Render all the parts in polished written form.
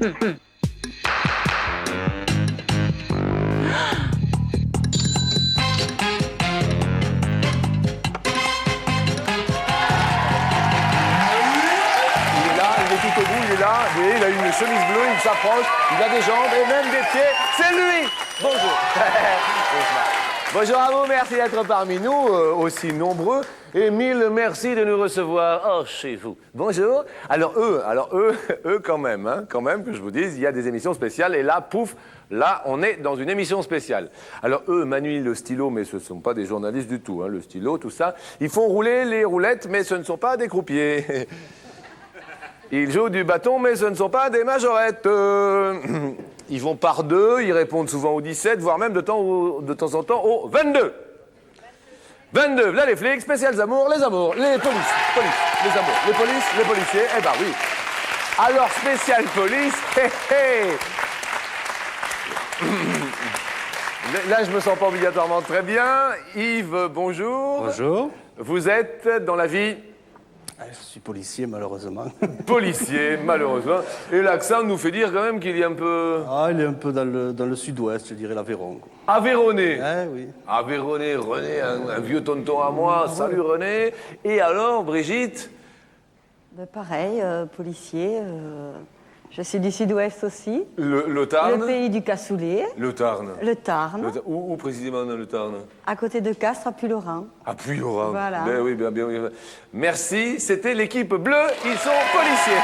Vous voyez, il a une chemise bleue, il s'approche, il a des jambes et même des pieds. C'est lui. Bonjour. Bonjour à vous, merci d'être parmi nous, aussi nombreux. Et mille merci de nous recevoir chez vous. Bonjour. Alors eux quand même que je vous dise, il y a des émissions spéciales et là, pouf, là, on est dans une émission spéciale. Alors eux manient le stylo, mais ce ne sont pas des journalistes du tout, le stylo, tout ça. Ils font rouler les roulettes, mais ce ne sont pas des croupiers. Ils jouent du bâton, mais ce ne sont pas des majorettes. Ils vont par deux, ils répondent souvent au 17, voire même de temps en temps au 22. 22, là les flics, spéciales amours, les polices, les amours, les polices, les policiers, eh ben oui. Alors, spécial police, Là, je me sens pas obligatoirement très bien. Yves, bonjour. Bonjour. Vous êtes dans la vie... Je suis policier, malheureusement. Policier, malheureusement. Et l'accent nous fait dire quand même qu'il est un peu... Ah, il est un peu dans le sud-ouest, je dirais l'Aveyron. Aveyronais. Oui. Aveyronais, René, un vieux tonton à moi. Salut René. Et alors, Brigitte? Pareil, policier. Je suis du sud-ouest aussi. Le Tarn? Le pays du cassoulet. Le Tarn. Le Tarn. Où précisément dans le Tarn? À côté de Castres, à Puylaurens. À Puylaurens. Voilà. Ben oui, bien oui. Merci, c'était l'équipe bleue, ils sont policiers.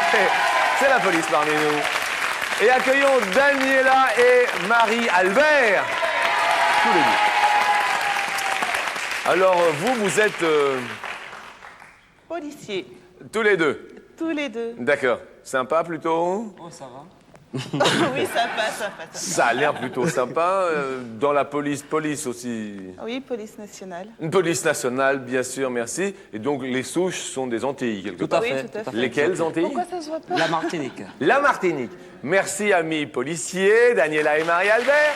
C'est la police parmi nous. Et accueillons Daniela et Marie-Albert. Tous les deux. Alors, vous êtes... Policier. Tous les deux? Tous les deux. D'accord. Sympa plutôt? Oh, ça va. Oui, ça passe. Ça a l'air plutôt sympa. Dans la police aussi. Oui, police nationale. Une police nationale, bien sûr, merci. Et donc, les souches sont des Antilles, quelque part. Oui, tout à fait. Lesquelles Antilles? Pourquoi ça se voit pas? La Martinique. La Martinique. Merci, amis policiers, Daniela et Marie-Albert.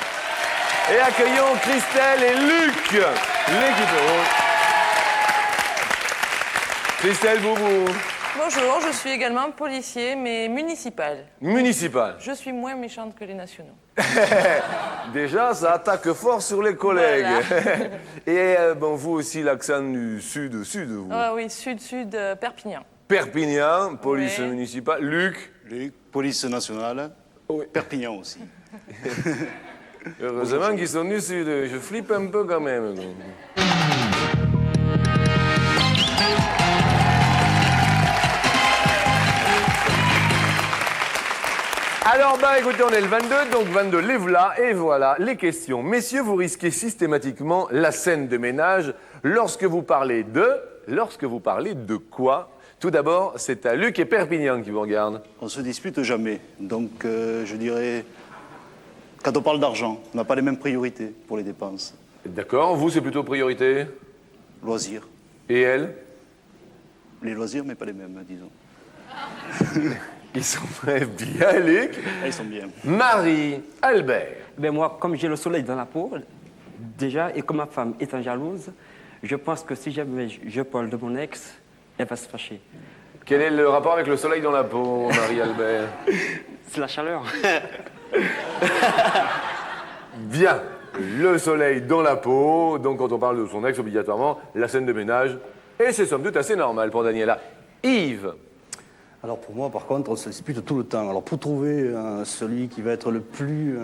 Et accueillons Christelle et Luc, l'équipe rouge. Christelle, vous. Bonjour, je suis également policier, mais municipal. Municipal. Je suis moins méchante que les nationaux. Déjà, ça attaque fort sur les collègues. Voilà. Et vous aussi, l'accent du sud-sud, vous. Ah oui, sud-sud, Perpignan. Perpignan, police Oui. municipale. Luc. Police nationale. Oui. Perpignan aussi. Heureusement qu'ils sont du sud. Je flippe un peu quand même. Alors, écoutez, on est le 22, donc 22, les voilà, et voilà les questions. Messieurs, vous risquez systématiquement la scène de ménage lorsque vous parlez de quoi? Tout d'abord, c'est à Luc et Perpignan qui vous regardent. On se dispute jamais. Donc, je dirais, quand on parle d'argent, on n'a pas les mêmes priorités pour les dépenses. D'accord, vous, c'est plutôt priorité? Loisirs. Et elle? Les loisirs, mais pas les mêmes, disons. Ils sont très bien, Luc. Ils sont bien. Marie-Albert. Ben moi, comme j'ai le soleil dans la peau, déjà, et comme ma femme étant jalouse, je pense que si jamais je parle de mon ex, elle va se fâcher. Quel est le rapport avec le soleil dans la peau, Marie-Albert? C'est la chaleur. Bien. Le soleil dans la peau. Donc, quand on parle de son ex, obligatoirement, la scène de ménage. Et c'est somme toute assez normal pour Daniela. Yves. Alors pour moi, par contre, on se dispute tout le temps. Alors pour trouver celui qui va être le plus...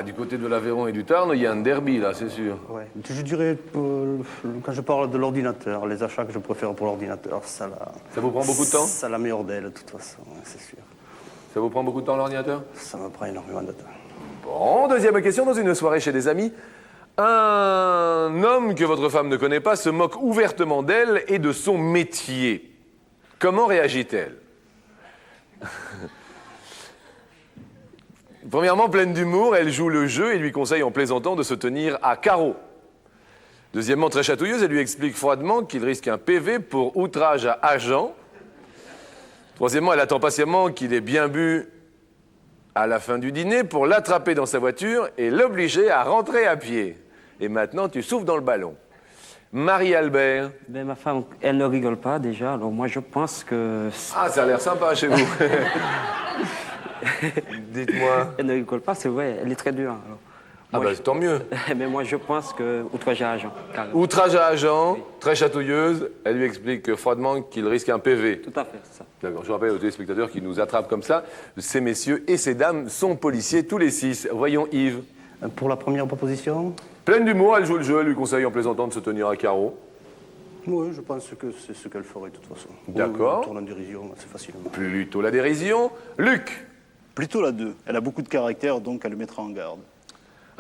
Du côté de l'Aveyron et du Tarn, il y a un derby, là, c'est sûr. Ouais. Je dirais, quand je parle de l'ordinateur, les achats que je préfère pour l'ordinateur, ça vous prend beaucoup de temps? Ça la meilleure d'elle, de toute façon, c'est sûr. Ça vous prend beaucoup de temps, l'ordinateur? Ça me prend énormément de temps. Bon, deuxième question. Dans une soirée chez des amis, un homme que votre femme ne connaît pas se moque ouvertement d'elle et de son métier. Comment réagit-elle? Premièrement, pleine d'humour, elle joue le jeu et lui conseille en plaisantant de se tenir à carreau. Deuxièmement, très chatouilleuse, elle lui explique froidement qu'il risque un PV pour outrage à agent. Troisièmement, elle attend patiemment qu'il ait bien bu à la fin du dîner pour l'attraper dans sa voiture et l'obliger à rentrer à pied. Et maintenant, tu souffles dans le ballon. Marie-Albert. Ben, ma femme, elle ne rigole pas déjà, alors moi je pense que... Ah, ça a l'air sympa chez vous. Dites-moi. Elle ne rigole pas, c'est vrai, elle est très dure. Alors. Ah Moi, bah tant mieux. Mais moi, je pense que outrage à agent, carrément. Outrage à agent, très chatouilleuse. Elle lui explique froidement qu'il risque un PV. Tout à fait, c'est ça. D'accord, je rappelle aux téléspectateurs qui nous attrapent comme ça, ces messieurs et ces dames sont policiers, tous les 6. Voyons Yves. Pour la première proposition, Pleine d'humour, elle joue le jeu, elle lui conseille en plaisantant de se tenir à carreau. oui, je pense que c'est ce qu'elle ferait de toute façon. D'accord. On tourne en dérision assez facilement. Plutôt la dérision. Luc. Plutôt la 2. Elle a beaucoup de caractère, donc elle le mettra en garde.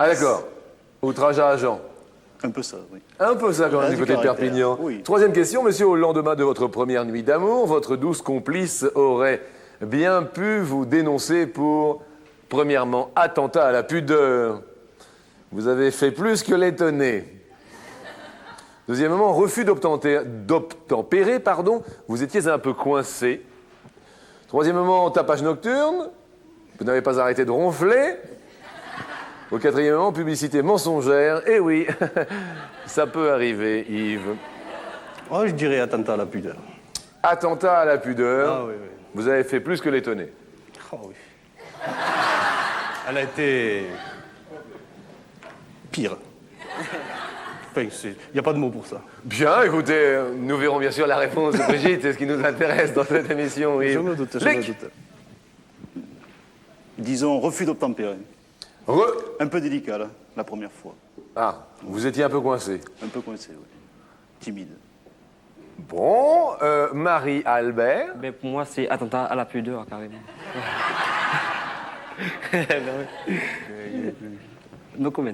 Ah d'accord. Outrage à agent. Un peu ça, oui. Un peu ça quand même Ah, du du côté de caractère, Perpignan. oui. Troisième question, monsieur, au lendemain de votre première nuit d'amour, votre douce complice aurait bien pu vous dénoncer pour, premièrement, attentat à la pudeur. Vous avez fait plus que l'étonner. Deuxièmement, refus d'obtempérer, pardon, vous étiez un peu coincé. Troisièmement, tapage nocturne, vous n'avez pas arrêté de ronfler. Au quatrièmement, publicité mensongère. Eh oui, ça peut arriver, Yves. Oh, je dirais attentat à la pudeur. Attentat à la pudeur. Ah oui, oui. Vous avez fait plus que l'étonner. Oh oui. Elle a été pire. Enfin, il n'y a pas de mots pour ça. Bien, écoutez, nous verrons bien sûr la réponse de Brigitte, c'est ce qui nous intéresse dans cette émission. Je Yves. me doute, je Luc. me doute. Disons refus d'obtempérer. Re- Un peu délicat, là, la première fois. Ah, vous étiez un peu coincé. Un peu coincé, oui. Timide. Bon, Marie-Albert. Mais pour moi, c'est attentat à la pudeur, carrément. No comment.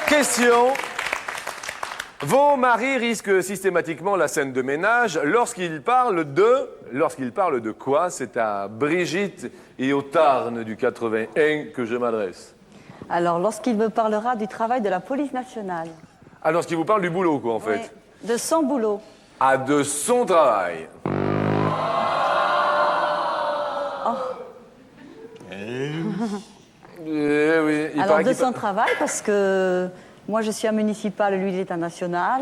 Question. Vos maris risquent systématiquement la scène de ménage lorsqu'ils parlent de quoi? C'est à Brigitte et au Tarn du 81 que je m'adresse. Alors, lorsqu'il me parlera du travail de la police nationale. Ah, lorsqu'il vous parle du boulot, quoi, en fait. Ouais, de son boulot. Ah, de son travail. Eh oui, il Alors, paraît de qu'il son travail, parce que moi, je suis un municipal, lui, il est un national.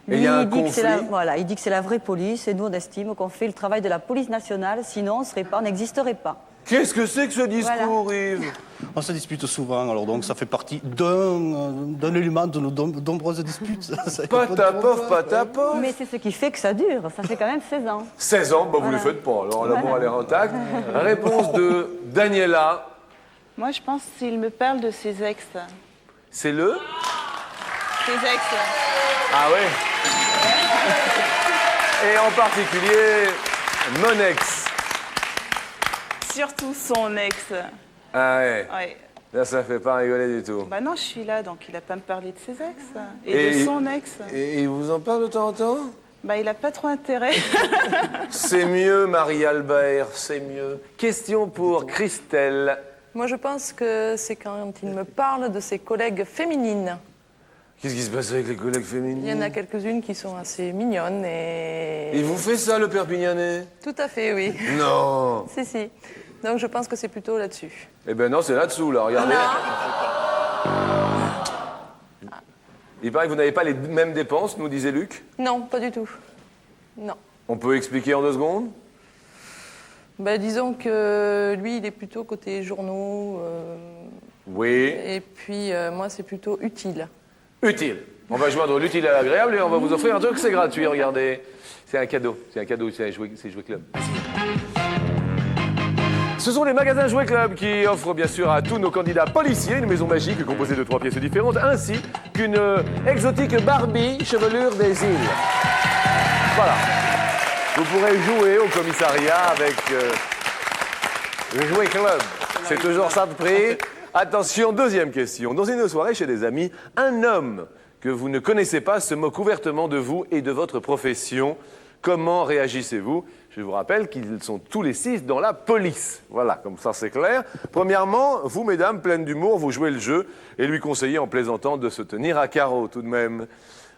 Et il y a un dit que c'est conflit. voilà, il dit que c'est la vraie police, et nous, on estime qu'on fait le travail de la police nationale, sinon, on n'existerait pas. Qu'est-ce que c'est que ce discours, Yves? On se dispute souvent, alors donc ça fait partie d'un élément de nos nombreuses disputes. Ça, y a pas de Patapof, problème. patapof. Mais c'est ce qui fait que ça dure. Ça fait quand même 16 ans. 16 ans, bah vous Voilà. le faites pas, alors l'amour a l'air intact. Réponse de Daniela. Moi, je pense qu'il me parle de ses ex. C'est le? Ses ex. Ah ouais. Et en particulier, mon ex. Surtout son ex. Ah ouais. Ouais. Là, ça fait pas rigoler du tout. Bah non, je suis là, donc il a pas me parler de ses ex. Et- Et de son ex. Et il vous en parle de temps en temps? Bah il a pas trop intérêt. C'est mieux, Marie-Albert, c'est mieux. Question pour Christelle. Moi, je pense que c'est quand il me parle de ses collègues féminines. Qu'est-ce qui se passe avec les collègues Il y en féminines? a quelques-unes qui sont assez mignonnes et... Il vous fait ça, le Perpignanais? Tout à fait, oui. Non. Si, si. Donc, je pense que c'est plutôt là-dessus. Eh ben non, c'est là-dessous, là, regardez. Il paraît que vous n'avez pas les mêmes dépenses, nous disait Luc. Non, pas du tout. Non. On peut expliquer en 2 secondes? Ben, disons que lui, il est plutôt côté journaux. Oui. Et puis, moi, c'est plutôt utile. Utile. On va joindre l'utile à l'agréable et on va vous offrir un truc, c'est gratuit, regardez. C'est un cadeau, c'est Jouet Club. Ce sont les magasins Jouet Club qui offrent bien sûr à tous nos candidats policiers une maison magique composée de 3 pièces différentes, ainsi qu'une exotique Barbie chevelure des îles. Voilà. Vous pourrez jouer au commissariat avec le Jouet Club. C'est toujours ça de prix. Attention, deuxième question. Dans une soirée chez des amis, un homme que vous ne connaissez pas se moque ouvertement de vous et de votre profession. Comment réagissez-vous? Je vous rappelle qu'ils sont tous les 6 dans la police. Voilà, comme ça c'est clair. Premièrement, vous, mesdames, pleines d'humour, vous jouez le jeu et lui conseillez en plaisantant de se tenir à carreau tout de même.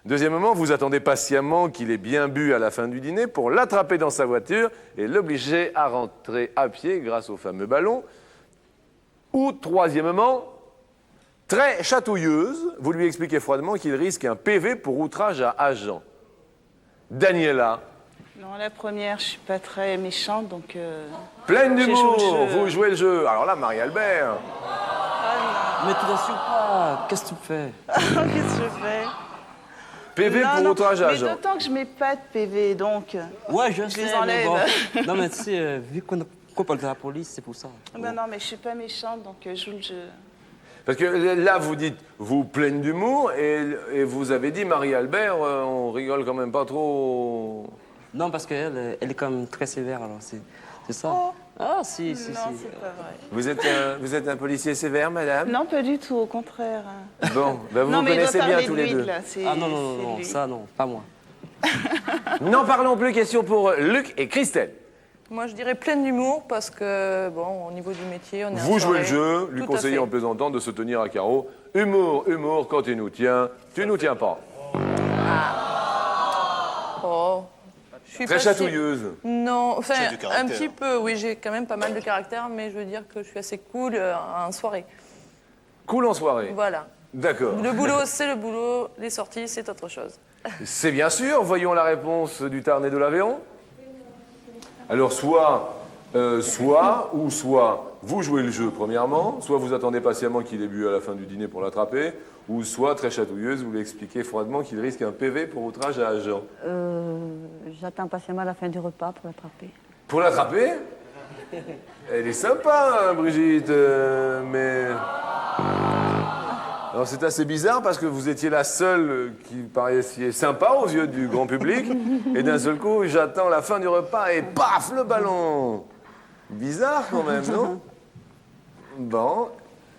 Deuxièmement, vous attendez patiemment qu'il ait bien bu à la fin du dîner pour l'attraper dans sa voiture et l'obliger à rentrer à pied grâce au fameux ballon. Ou troisièmement, Très chatouilleuse, vous lui expliquez froidement qu'il risque un PV pour outrage à agent. Daniela, Non, la première, je suis pas très méchante, donc... pleine J'ai d'humour, joué le jeu. vous jouez le jeu. Alors là, Marie-Albert, Mais tu t'assures pas. Qu'est-ce que tu fais? Qu'est-ce que je fais? PV Non, pour non, outrage à mais agent. d'autant que je mets pas de PV, donc... Ouais, je les sais, mais enlève. bon. Non, mais tu sais, vu qu'on parle de la police, c'est pour ça. Non, non, mais je suis pas méchante, donc je joue le jeu. Parce que là, vous dites, vous pleine d'humour, et vous avez dit, Marie-Albert, on rigole quand même pas trop. Non, parce qu'elle elle est quand même très sévère, alors c'est ça. Oh. Ah, si, si, Non, si. c'est pas vrai. Vous êtes un policier sévère, madame? Non, pas du tout, au contraire. Bon, ben vous non, vous mais il doit connaissez bien parler tous de les lui, deux. là. C'est- Ah non, non, c'est non, non, lui. ça non, pas moi. N'en parlons plus, question pour Luc et Christelle. Moi, je dirais pleine d'humour parce que, bon, au niveau du métier, on est en Vous jouez le soirée. jeu, lui Tout à conseillez fait. en plaisantant de se tenir à carreau. Humour, humour, quand tu nous tiens pas. Oh, je suis Très pas si- chatouilleuse. Non, enfin, J'ai du caractère. un petit peu, oui, j'ai quand même pas mal de caractère, mais je veux dire que je suis assez cool en soirée. Cool en soirée. Voilà. D'accord. Le boulot, c'est le boulot, les sorties, c'est autre chose. C'est bien sûr. Voyons la réponse du Tarn et de l'Aveyron. Alors, soit, vous jouez le jeu premièrement, soit vous attendez patiemment qu'il ait bu à la fin du dîner pour l'attraper, ou soit, très chatouilleuse, vous lui expliquez froidement qu'il risque un PV pour outrage à agent. J'attends patiemment la fin du repas pour l'attraper. Pour l'attraper? Elle est sympa, hein, Brigitte, mais... Alors c'est assez bizarre parce que vous étiez la seule qui paraissait sympa aux yeux du grand public, et d'un seul coup, j'attends la fin du repas et paf, le ballon. Bizarre quand même, non? Bon,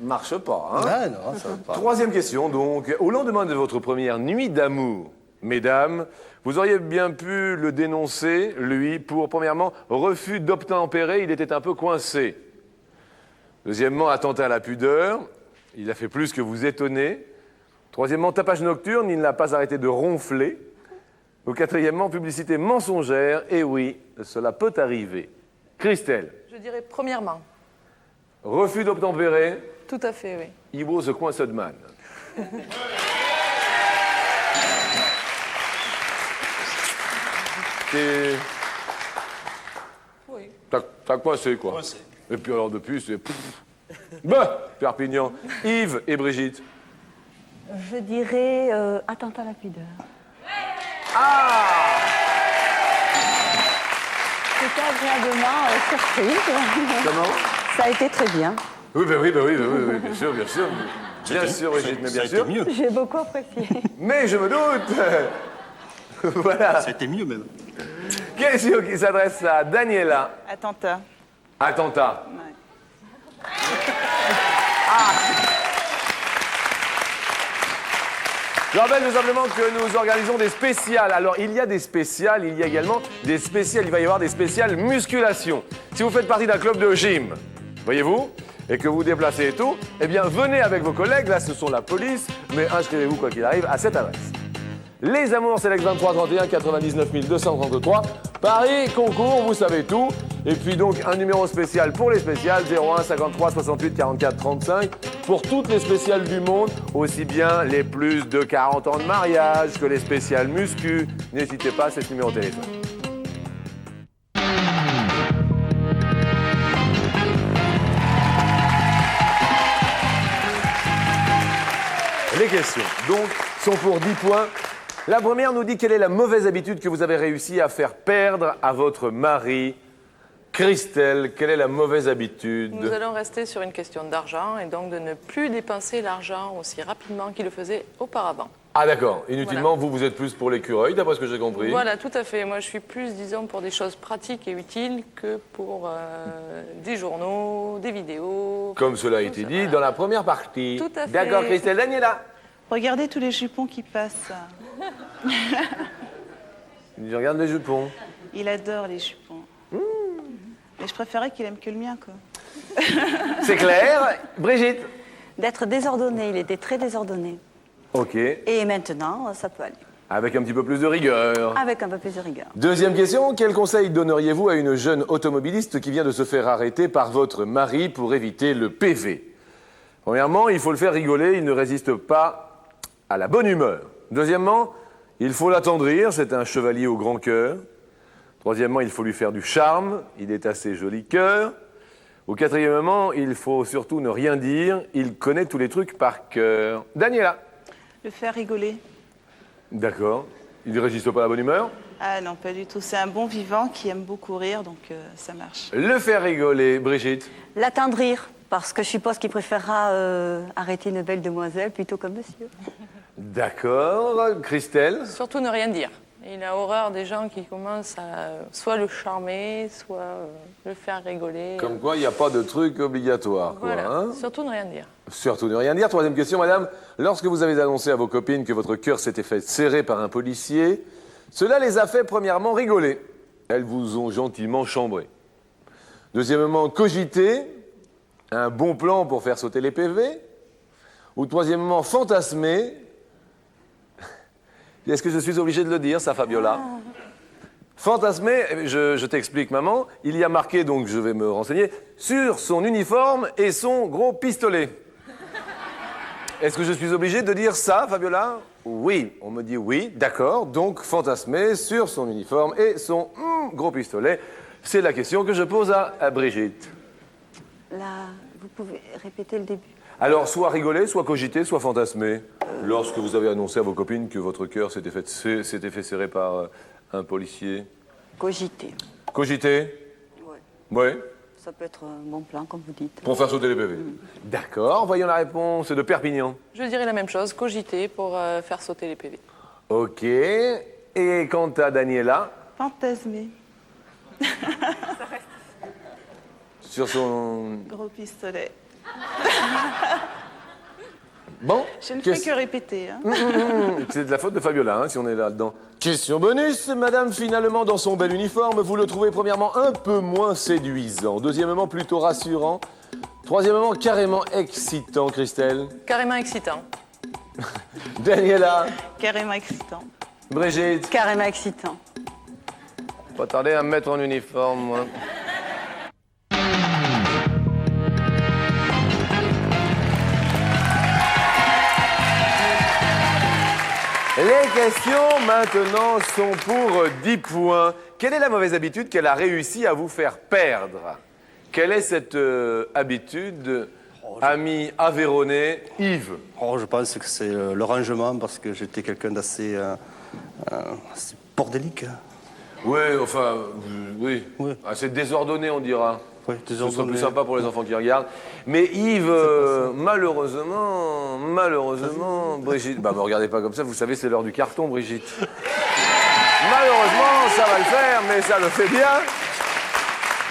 marche pas, hein? Ah non, ça va pas. Troisième question, donc. Au lendemain de votre première nuit d'amour, mesdames, vous auriez bien pu le dénoncer, lui, pour, premièrement, refus d'obtempérer, il était un peu coincé. Deuxièmement, attentat à la pudeur, il a fait plus que vous étonner. Troisièmement, tapage nocturne, il n'a pas arrêté de ronfler. Ou quatrièmement, publicité mensongère, et oui, cela peut arriver. Christelle, Je dirais premièrement. refus d'obtempérer, Tout à fait, oui. Ibo se coince de man. T'es- Oui. T'as coincé, quoi. Coincé. Et puis alors depuis, c'est... Bah, Perpignan. Yves et Brigitte. Je dirais attentat à la pudeur. C'était agréablement surprise. Comment? Ça a été très bien. Oui, bien sûr, bien sûr. Bien sûr, Brigitte, mais Ça bien a été sûr. mieux. J'ai beaucoup apprécié. Mais je me doute. Voilà. Ça a été mieux même. Question qui s'adresse à Daniela. Attentat. Attentat. Ouais. Je rappelle tout simplement que nous organisons des spéciales. Alors, il y a des spéciales, il y a également des spéciales. Il va y avoir des spéciales musculation. Si vous faites partie d'un club de gym, voyez-vous, et que vous vous déplacez et tout, eh bien, venez avec vos collègues. Là, ce sont la police, mais inscrivez-vous, quoi qu'il arrive, à cette adresse. Les Amours, Select 23 31 99 233. Paris, concours, vous savez tout. Et puis donc, un numéro spécial pour les spéciales, 01 53 68 44 35. Pour toutes les spéciales du monde, aussi bien les plus de 40 ans de mariage que les spéciales muscu. N'hésitez pas, c'est ce numéro de téléphone. Les questions, donc, sont pour 10 points. La première nous dit quelle est la mauvaise habitude que vous avez réussi à faire perdre à votre mari. Christelle, quelle est la mauvaise habitude? Nous allons rester sur une question d'argent et donc de ne plus dépenser l'argent aussi rapidement qu'il le faisait auparavant. Ah d'accord, inutilement, vous êtes plus pour l'écureuil, d'après ce que j'ai compris. Voilà, tout à fait. Moi, je suis plus, disons, pour des choses pratiques et utiles que pour des journaux, des vidéos. Comme cela a Tout été ça, dit voilà. dans la première partie. Tout à fait. D'accord, Christelle. Daniela. Regardez tous les jupons qui passent. Je regarde les jupons. Il adore les jupons. Mais je préférais qu'il aime que le mien, quoi. C'est clair. Brigitte. D'être désordonné, il était très désordonné. Ok. Et maintenant, ça peut aller. Avec un petit peu plus de rigueur. Avec un peu plus de rigueur. Deuxième question, quel conseil donneriez-vous à une jeune automobiliste qui vient de se faire arrêter par votre mari pour éviter le PV? Premièrement, il faut le faire rigoler, il ne résiste pas à la bonne humeur. Deuxièmement, il faut l'attendrir, c'est un chevalier au grand cœur. Troisièmement, il faut lui faire du charme, il est assez joli cœur. Au quatrièmement, il faut surtout ne rien dire, il connaît tous les trucs par cœur. Daniela. Le faire rigoler. D'accord. Il ne résiste pas à la bonne humeur. Ah non, pas du tout. C'est un bon vivant qui aime beaucoup rire, donc ça marche. Le faire rigoler, Brigitte. L'attendrir, parce que je suppose qu'il préférera arrêter une belle demoiselle plutôt que monsieur. D'accord. Christelle. Surtout ne rien dire. Il a horreur des gens qui commencent à soit le charmer, soit le faire rigoler. Comme quoi, il n'y a pas de truc obligatoire. Quoi, Voilà, hein. surtout ne rien dire. Surtout ne rien dire. Troisième question, madame. Lorsque vous avez annoncé à vos copines que votre cœur s'était fait serrer par un policier, cela les a fait premièrement rigoler. Elles vous ont gentiment chambré. Deuxièmement, cogiter. Un bon plan pour faire sauter les PV. Ou troisièmement, fantasmer. Est-ce que je suis obligé de le dire, ça, Fabiola? Fantasmer, je t'explique, maman. Il y a marqué, donc je vais me renseigner, sur son uniforme et son gros pistolet. Est-ce que je suis obligé de dire ça, Fabiola? Oui, on me dit oui, d'accord. Donc, fantasmer sur son uniforme et son gros pistolet. C'est la question que je pose à Brigitte. Là, vous pouvez répéter le début. Alors, soit rigoler, soit cogiter, soit fantasmer. Lorsque vous avez annoncé à vos copines que votre cœur s'était fait serrer par un policier. Cogiter. Cogiter? Ouais. Oui. Ça peut être un bon plan, comme vous dites. Pour faire sauter les PV. D'accord, voyons la réponse de Perpignan. Je dirais la même chose, cogiter pour faire sauter les PV. Ok. Et quant à Daniela, Fantasmer. sur son... Gros pistolet. Bon, Je ne fais que répéter. Hein. c'est de la faute de Fabiola, hein, si on est là-dedans. Question bonus, madame, finalement, dans son bel uniforme, vous le trouvez premièrement un peu moins séduisant, deuxièmement plutôt rassurant, troisièmement carrément excitant, Christelle. Carrément excitant. Daniela, Carrément excitant. Brigitte, Carrément excitant. pas tarder à me mettre en uniforme, moi. Les questions maintenant sont pour 10 points. Quelle est la mauvaise habitude qu'elle a réussi à vous faire perdre? Quelle est cette habitude, ami aveyronais Yves? Oh, je pense que c'est le rangement parce que j'étais quelqu'un d'assez assez bordélique. Oui, enfin, oui. Oui. Assez désordonné, on dira. Oui, Ce sera désordonné. plus sympa pour les enfants qui regardent. Mais Yves, malheureusement, Brigitte... Bah, me regardez pas comme ça, vous savez, c'est l'heure du carton, Brigitte. Malheureusement, ça va le faire, mais ça le fait bien.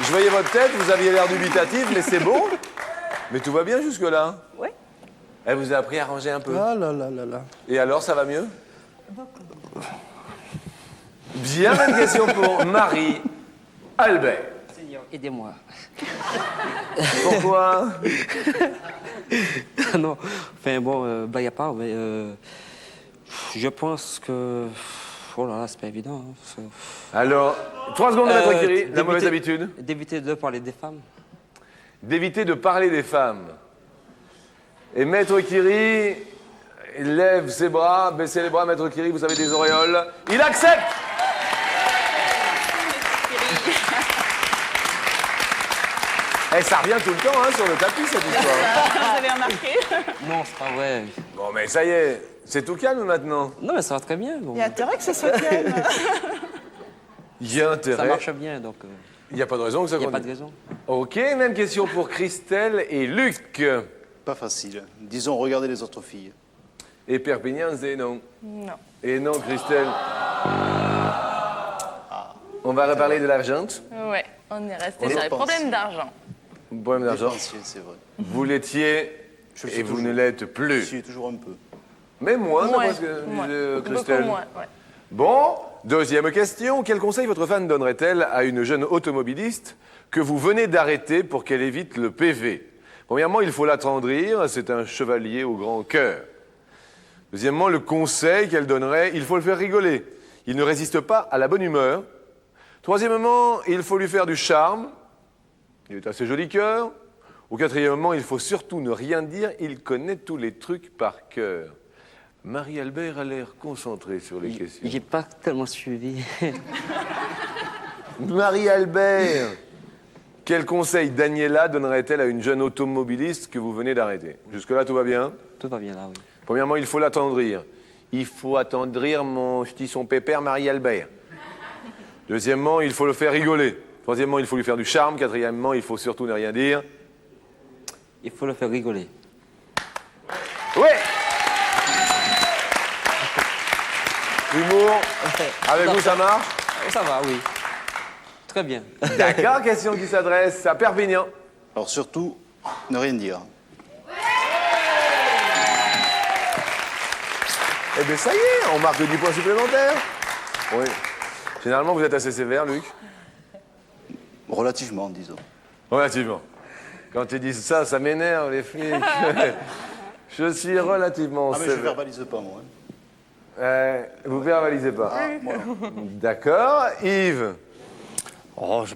Je voyais votre tête, vous aviez l'air dubitatif, mais c'est bon. Mais tout va bien jusque-là. Oui. Elle vous a appris à ranger un peu. Ah là là là là. Et alors, ça va mieux? Bien, même question pour Marie Albert. Seigneur, aidez-moi. Pourquoi? Non, enfin bon, blague à part, mais je pense que... Oh là là, c'est pas évident. Hein. Alors, 3 secondes, Maître Curie, la mauvaise d'éviter- habitude. D'éviter de parler des femmes. D'éviter de parler des femmes. Et Maître Curie lève ses bras, baissez les bras, Maître Curie, vous avez des auréoles. Il accepte! Eh, ça revient tout le temps hein, sur le tapis, cette histoire. Vous avez remarqué? Non, c'est pas vrai. Bon, mais ça y est, c'est tout calme maintenant. Non, mais ça va très bien. Bon. Il y a intérêt que ce soit calme. Il y a Ça intérêt. marche bien, donc Il n'y a pas de raison que ça il n'y a pas de continue. raison. Ok, même question pour Christelle et Luc. Pas facile. Disons, regardez les autres filles. Et Perpignan, c'est non. Non. Et non, Christelle. On va reparler de l'argent. Ouais, on est resté On sur y les pense. problèmes d'argent. Problème d'argent. Défensier, c'est vrai. Vous l'étiez Je le et suis vous toujours. ne l'êtes Je plus. suis toujours un peu. Mais moins, Ouais, d'après ce que ouais. disait Beaucoup Christelle. moins, ouais. Bon, deuxième question. Quel conseil votre femme donnerait-elle à une jeune automobiliste que vous venez d'arrêter pour qu'elle évite le PV? Premièrement, il faut l'attendrir. C'est un chevalier au grand cœur. Deuxièmement, le conseil qu'elle donnerait, il faut le faire rigoler. Il ne résiste pas à la bonne humeur. Troisièmement, il faut lui faire du charme. Il est assez joli cœur. Au quatrièmement, il faut surtout ne rien dire, il connaît tous les trucs par cœur. Marie-Albert a l'air concentrée sur les questions. J'ai pas tellement suivi. Marie-Albert, quel conseil Daniela donnerait-elle à une jeune automobiliste que vous venez d'arrêter? Jusque-là, tout va bien? Tout va bien là, oui. Premièrement, il faut l'attendrir. Il faut attendrir mon petit son pépère Marie-Albert. Deuxièmement, il faut le faire rigoler. Troisièmement, il faut lui faire du charme. Quatrièmement, il faut surtout ne rien dire. Il faut le faire rigoler. Oui! Humour. Avec vous, ça marche? Ça va, oui. Très bien. D'accord, question qui s'adresse à Perpignan. Alors surtout, ne rien dire. Eh bien, ça y est, on marque 10 points supplémentaires. Oui. Généralement, vous êtes assez sévère, Luc? Relativement, disons. Relativement. Quand ils disent ça, ça m'énerve, les flics. Je suis relativement Ah mais je sévère. verbalise pas, moi. Vous verbalisez pas. Voilà. D'accord. Yves? Oh, je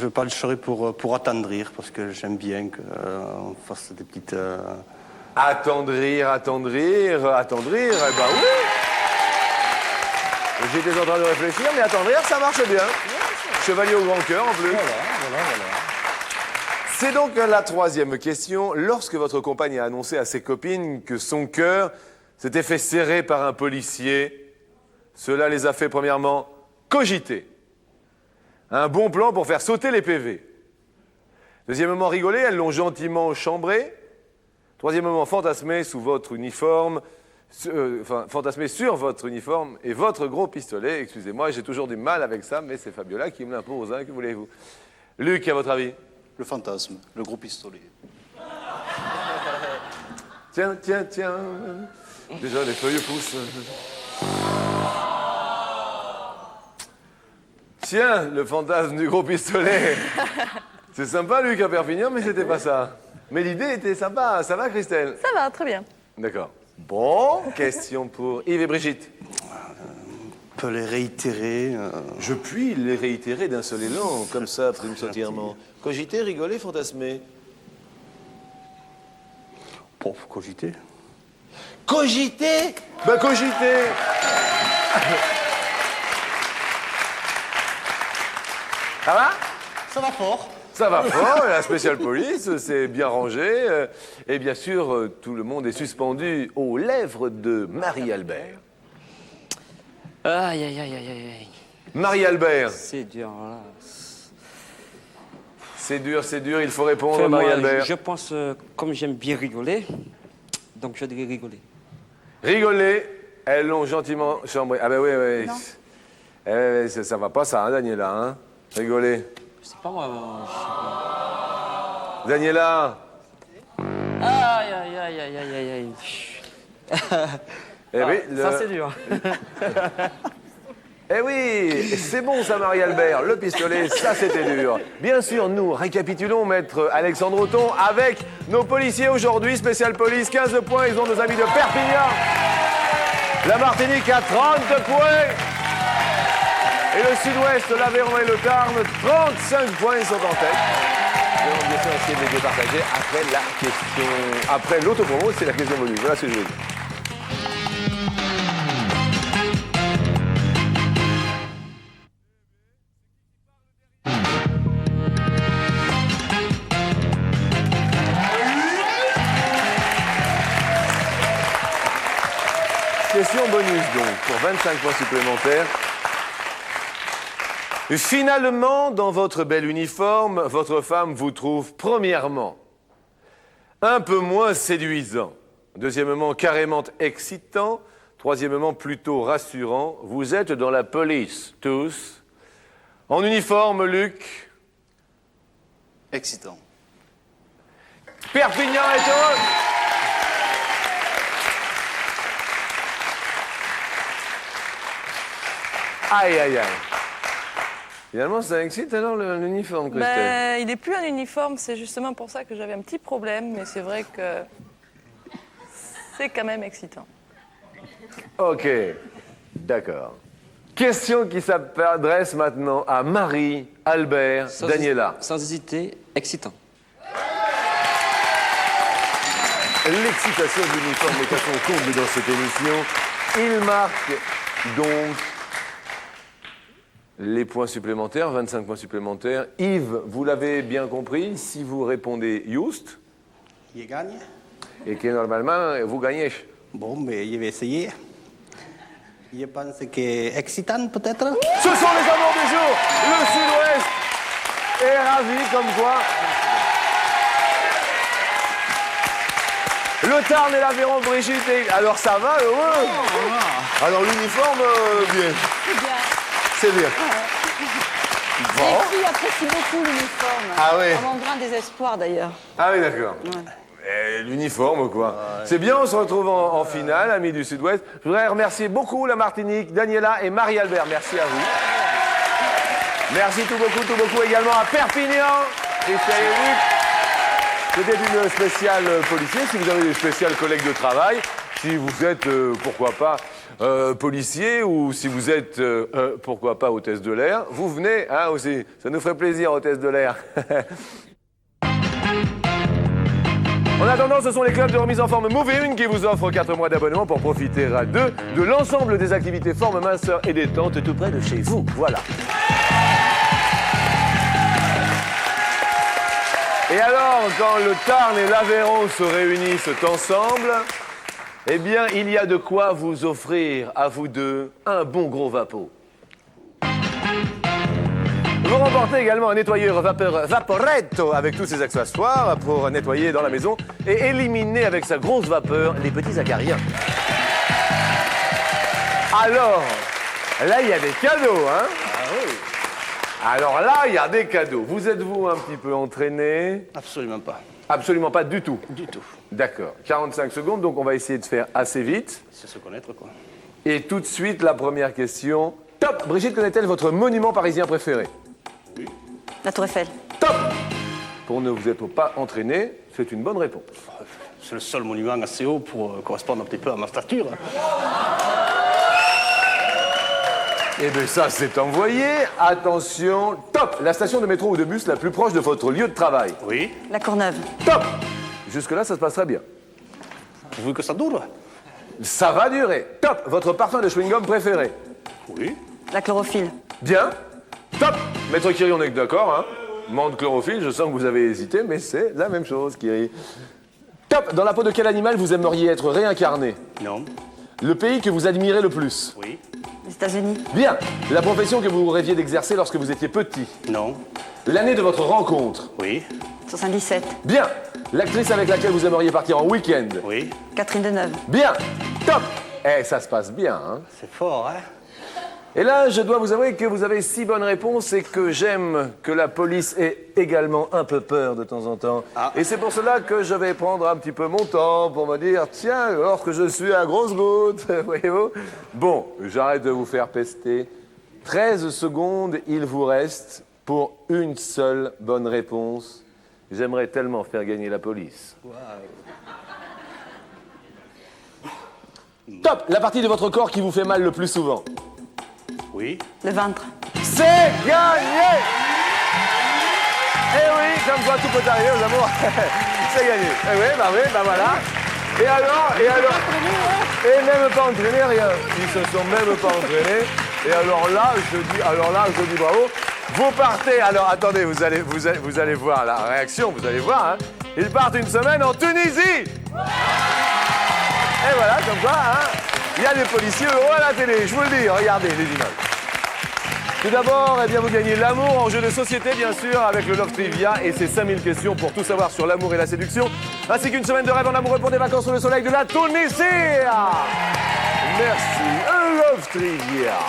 pencherais pour attendrir, parce que j'aime bien qu'on fasse des petites... Attendrir, eh ben oui. J'étais en train de réfléchir, mais attendrir, ça marche bien. Chevalier au grand cœur, en plus. Voilà. C'est donc la troisième question. Lorsque votre compagne a annoncé à ses copines que son cœur s'était fait serrer par un policier, cela les a fait premièrement cogiter. Un bon plan pour faire sauter les PV. Deuxièmement, rigoler, elles l'ont gentiment chambré. Troisièmement, fantasmer sous votre uniforme, fantasmer sur votre uniforme et votre gros pistolet. Excusez-moi, j'ai toujours du mal avec ça, mais c'est Fabiola qui me l'impose, hein, que voulez-vous? Luc, à votre avis? Le fantasme, le gros pistolet. Tiens. Déjà, les feuilles poussent. Tiens, le fantasme du gros pistolet. C'est sympa, Luc, à Perpignan, mais c'était pas ça. Mais l'idée était sympa. Ça va, Christelle? Ça va, très bien. D'accord. Bon, question pour Yves et Brigitte. On peut les réitérer. Je puis les réitérer d'un seul élan, comme ça, prime sautirement. Cogiter, rigoler, fantasmer. Pour cogiter. Cogiter? Ben, cogiter. Ça va? Ça va fort. Ça va fort, la spéciale police, c'est bien rangé. Et bien sûr, tout le monde est suspendu aux lèvres de Marie-Albert. Aïe. Marie-Albert, C'est dur, là. c'est dur, il faut répondre, Enfin, moi, Marie-Albert. je pense, comme j'aime bien rigoler, donc je dirais rigoler. Rigoler, elles l'ont gentiment chambré. Ah ben oui. Ça va pas ça, hein, Daniela, hein? Rigoler. C'est pas moi. Daniela, Aïe. eh oui, Ça, c'est dur. Eh oui, c'est bon ça, Marie-Albert. Le pistolet, ça c'était dur. Bien sûr, nous récapitulons, maître Alexandre Auton, avec nos policiers aujourd'hui. Spécial police, 15 points. Ils ont nos amis de Perpignan. La Martinique a 30 points. Et le Sud-Ouest, l'Aveyron et le Tarn, 35 points. Ils sont en tête. Nous allons bien sûr essayer de les départager après la question. Après l'autopromo, c'est la question bonus. Voilà ce que je veux dire. Question bonus donc, pour 25 points supplémentaires. Finalement, dans votre bel uniforme, votre femme vous trouve premièrement un peu moins séduisant, deuxièmement carrément excitant, troisièmement plutôt rassurant. Vous êtes dans la police, tous. En uniforme, Luc. Excitant. Perpignan est heureux. Aïe. Finalement, ça excite alors l'uniforme, Christelle? Ben, il n'est plus un uniforme, c'est justement pour ça que j'avais un petit problème, mais c'est vrai que c'est quand même excitant. Ok, d'accord. Question qui s'adresse maintenant à Marie, Albert, Daniela. Sans hésiter, excitant. l'excitation de l'uniforme est à son comble dans cette émission. Il marque donc les points supplémentaires, 25 points supplémentaires. Yves, vous l'avez bien compris, si vous répondez juste, Il gagne. et que normalement vous gagnez. Bon, mais je vais essayer. Je pense que excitant peut-être. Ce sont les amours du jour. Le Sud-Ouest est ravi comme quoi. Le Tarn et l'Aveyron, Brigitte. Alors ça va, heureux. Alors l'uniforme, bien. C'est bien. Bon. Les filles apprécient beaucoup l'uniforme. Ah oui. À mon grand désespoir d'ailleurs. Ah oui, d'accord. L'uniforme, quoi. C'est bien, on se retrouve en finale, amis du Sud-Ouest. Je voudrais remercier beaucoup la Martinique, Daniela et Marie-Albert. Merci à vous. Merci tout beaucoup également à Perpignan, Christian et Luc. C'était une spéciale policier. Si vous avez des spéciales collègues de travail, si vous êtes, pourquoi pas, policier ou si vous êtes, pourquoi pas, hôtesse de l'air, vous venez hein, aussi. Ça nous ferait plaisir, hôtesse de l'air. En attendant, ce sont les clubs de remise en forme Move In qui vous offrent 4 mois d'abonnement pour profiter à deux de l'ensemble des activités forme, minceur et détente tout près de chez vous. Voilà. Et alors, quand le Tarn et l'Aveyron se réunissent ensemble, eh bien, il y a de quoi vous offrir à vous deux un bon gros vapeau. Vous remportez également un nettoyeur Vaporetto avec tous ses accessoires pour nettoyer dans la maison et éliminer avec sa grosse vapeur les petits acariens. Alors, là, il y a des cadeaux, hein? Ah oui. Alors là, il y a des cadeaux. Vous êtes-vous un petit peu entraîné? Absolument pas. Absolument pas du tout. Du tout. D'accord. 45 secondes, donc on va essayer de faire assez vite. C'est se connaître, quoi. Et tout de suite, la première question. Top! Brigitte connaît-elle votre monument parisien préféré? La Tour Eiffel. Top! Pour ne vous être pas entraîné, c'est une bonne réponse. C'est le seul monument assez haut pour correspondre un petit peu à ma stature. Eh bien ça, c'est envoyé. Attention, top! La station de métro ou de bus la plus proche de votre lieu de travail. Oui. La Courneuve. Top! Jusque-là, ça se passera bien. Vous voulez que ça dure? Ça va durer. Top! Votre parfum de chewing-gum préféré. Oui. La chlorophylle. Bien. Top! Maître Kiri, on est d'accord, hein? Menthe chlorophylle, je sens que vous avez hésité, mais c'est la même chose, Kiri. Top! Dans la peau de quel animal vous aimeriez être réincarné? Non. Le pays que vous admirez le plus? Oui. Les États-Unis. Bien. La profession que vous rêviez d'exercer lorsque vous étiez petit? Non. L'année de votre rencontre? Oui. 77. Bien. L'actrice avec laquelle vous aimeriez partir en week-end? Oui. Catherine Deneuve. Bien. Top! Eh, ça se passe bien, hein? C'est fort, hein? Et là, je dois vous avouer que vous avez 6 bonnes réponses et que j'aime que la police ait également un peu peur de temps en temps. Ah. Et c'est pour cela que je vais prendre un petit peu mon temps pour me dire, tiens, alors que je suis à grosse goutte, voyez-vous. Bon, j'arrête de vous faire pester. 13 secondes, il vous reste pour une seule bonne réponse. J'aimerais tellement faire gagner la police. Wow. Top! La partie de votre corps qui vous fait mal le plus souvent. Oui. Le ventre. C'est gagné! Eh oui, comme quoi tout peut arriver aux amours. C'est gagné. Eh oui, bah voilà. Et alors Et même pas entraîné, rien. Ils se sont même pas entraînés. Et alors là, je dis bravo. Vous partez, alors attendez, vous allez voir la réaction, vous allez voir, hein. Ils partent une semaine en Tunisie! Et voilà, comme quoi, hein. Il y a des policiers heureux à la télé, je vous le dis, regardez les images. Tout d'abord, eh bien, vous gagnez l'amour en jeu de société, bien sûr, avec le Love Trivia et ses 5000 questions pour tout savoir sur l'amour et la séduction, ainsi qu'une semaine de rêve en amoureux pour des vacances sous le soleil de la Tunisie. Merci, un Love Trivia.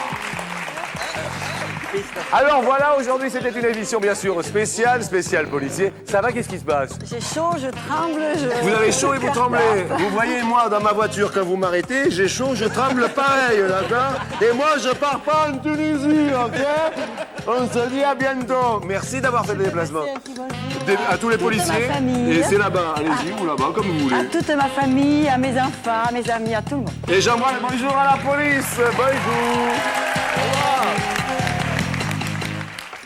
Alors voilà, aujourd'hui c'était une émission bien sûr spéciale policier. Ça va, qu'est-ce qui se passe? J'ai chaud, je tremble, Vous avez chaud et vous tremblez. Vous voyez moi dans ma voiture quand vous m'arrêtez, j'ai chaud, je tremble pareil, d'accord? Et moi je pars pas en Tunisie, ok? On se dit à bientôt. Merci d'avoir fait le déplacement. À tous les policiers. Et c'est là-bas, allez-y, ou là-bas, comme vous voulez. À toute ma famille, à mes enfants, à mes amis, à tout le monde. Et j'envoie le bonjour à la police. Bonjour.